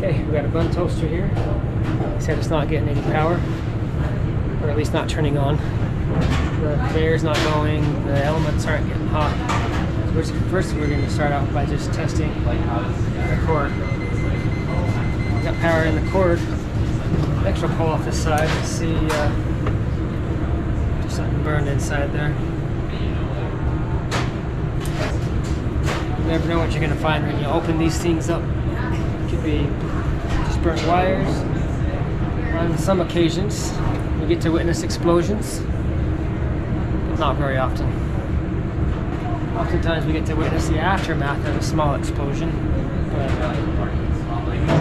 Okay, we got a bun toaster here. He said it's not getting any power, or at least not turning on. The conveyor's not going, the elements aren't getting hot. So first we're going to start out by just testing the cord. We got power in the cord. Next we'll pull off this side and see there's something burned inside there. You never know what you're going to find when you open these things up. It could be just burnt wires. On some occasions, we get to witness explosions, but not very often. Oftentimes we get to witness the aftermath of a small explosion, but not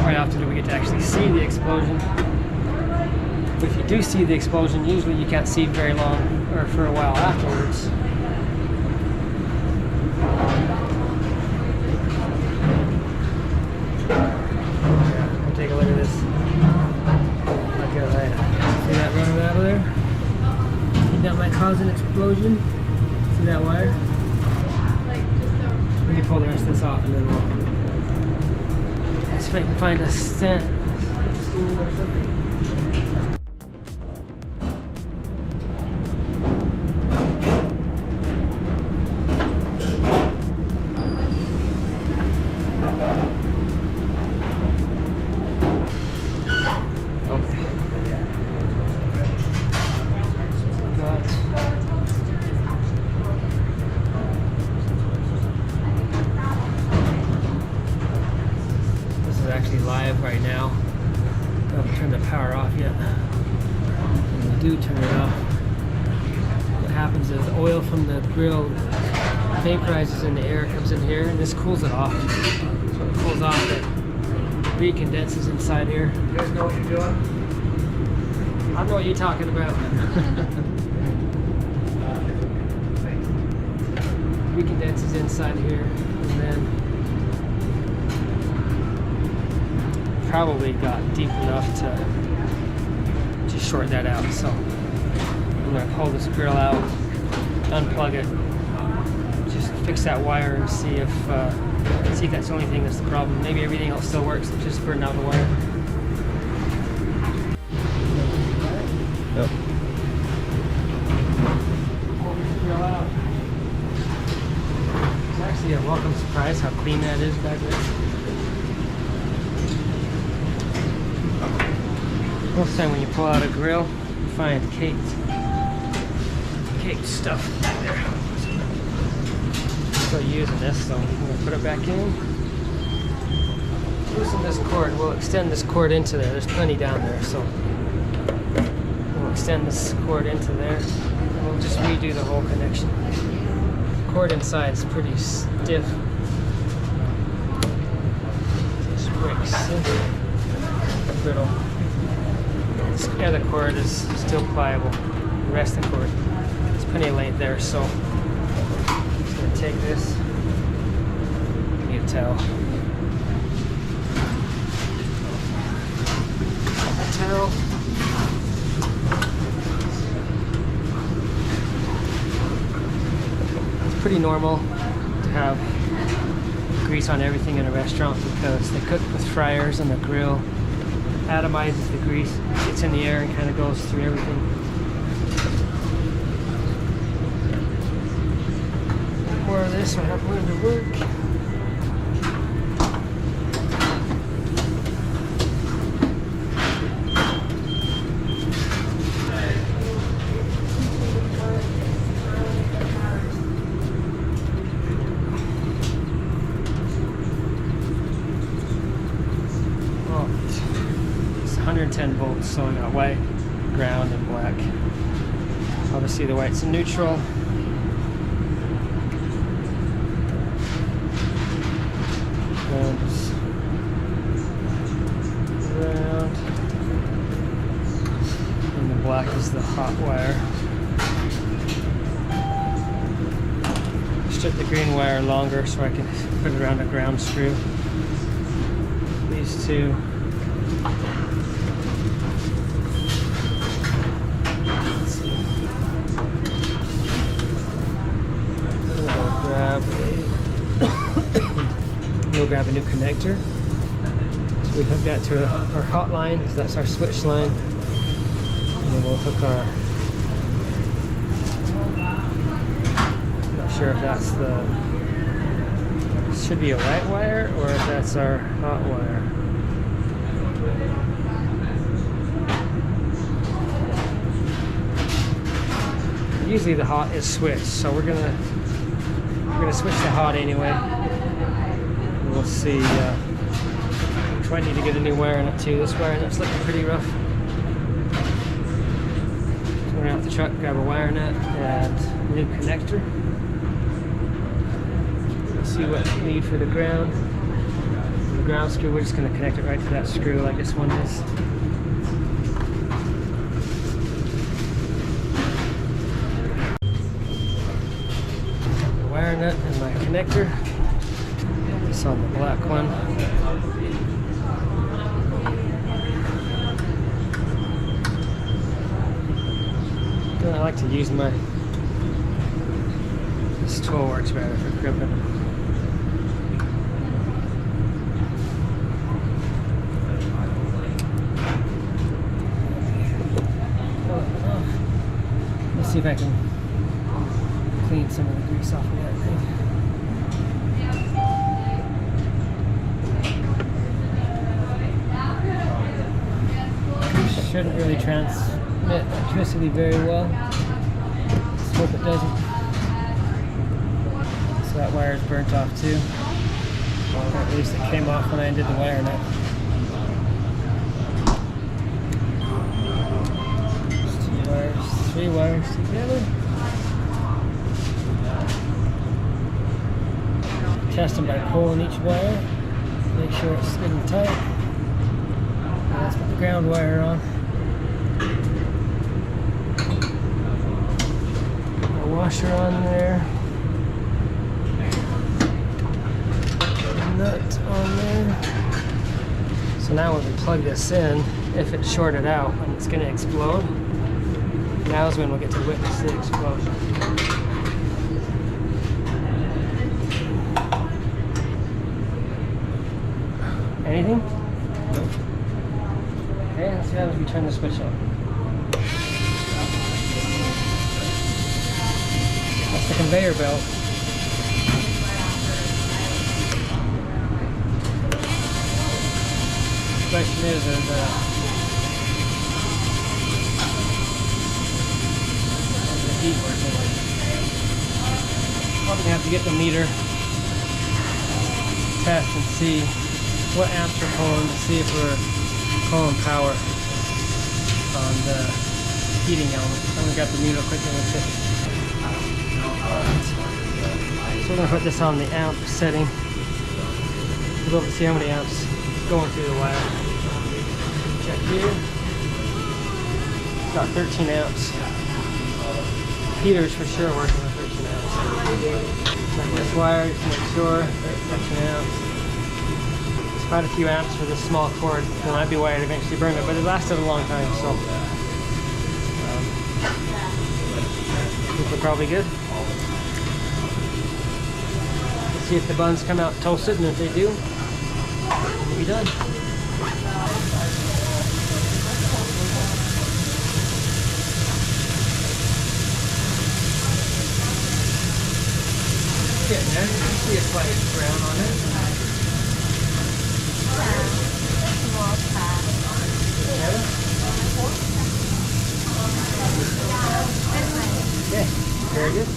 very often do we get to actually see the explosion. But if you do see the explosion, usually you can't see very long or for a while afterwards. Take a look at this. Okay, right. See that running out of there? Think that might cause an explosion? See that wire? Let me pull the rest of this off and then we'll see if I can find a stent. Actually live right now. I haven't turned the power off yet. When we do turn it off, what happens is oil from the grill vaporizes in the air, comes in here, and this cools it off. So it cools off, it recondenses inside here. You guys know what you're doing? I know what you're talking about. Recondenses inside here, and then probably got deep enough to just short that out. So I'm gonna pull this grill out, unplug it, just fix that wire and see if that's the only thing that's the problem. Maybe everything else still works, it's just burning out the wire. Yep. Pull this grill out. It's actually a welcome surprise how clean that is back there. Most time when you pull out a grill, you find caked stuff back there. Still using this, so I'm going to put it back in. Loosen this cord. We'll extend this cord into there. There's plenty down there, so we'll extend this cord into there, and we'll just redo the whole connection. The cord inside is pretty stiff. Just breaks. Brittle. This other cord is still pliable. The rest of the cord, there's plenty of length there, so I'm just going to take this. Need a towel. It's pretty normal to have grease on everything in a restaurant because they cook with fryers and the grill atomizes the grease, gets in the air and kind of goes through everything. More of this, I have one to work. Oh, 110 volts, so I got white, ground, and black. Obviously the white's in neutral. Ground is ground. And the black is the hot wire. Strip the green wire longer so I can put it around a ground screw. These two. We'll grab a new connector. we hook that to our hot line, so that's our switch line. And then we'll hook our, I'm not sure if that's the, should be a light wire or if that's our hot wire. Usually the hot is switched, so we're gonna switch to hot anyway. And we'll see. I need to get a new wire in it too. This wire nut's looking pretty rough. So we're out the truck, grab a wire nut and a new connector. Let's see what we need for the ground. The ground screw, we're just going to connect it right to that screw like this one is. The wire nut and my connector. This on the black one. I like to use this tool works better for crimping. Let's see if I can clean some of the grease off of that thing. Shouldn't really transmit electricity very well. Let's hope it doesn't. So that wire is burnt off too. Or at least it came off when I undid the wire nut. Just 2 wires, 3 wires together. Test them by pulling each wire. Make sure it's good and tight. And let's put the ground wire on. Washer on there, nut on there. So now when we plug this in, if it's shorted out and it's going to explode, now's when we'll get to witness the explosion. Anything? Nope. Okay, let's see how we turn the switch on. That's the conveyor belt. The question is the heat working? Probably gonna have to get the meter, test and see what amps we're pulling to see if we're pulling power on the heating element. I'm gonna grab the meter quick and we'll check it. So we're going to put this on the amp setting. We'll be able to see how many amps going through the wire. Check here. Got 13 amps. Heater's for sure working with 13 amps. Check this wire just to make sure. 13 amps. It's quite a few amps for this small cord. There might be wire to eventually burn it, but it lasted a long time, so I think we're probably good. See if the buns come out toasted, and if they do, we'll be done. Getting there. You see a slight brown on it. Okay, very good.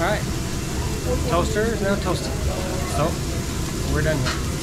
All right. Toaster is now toasted. So, we're done here.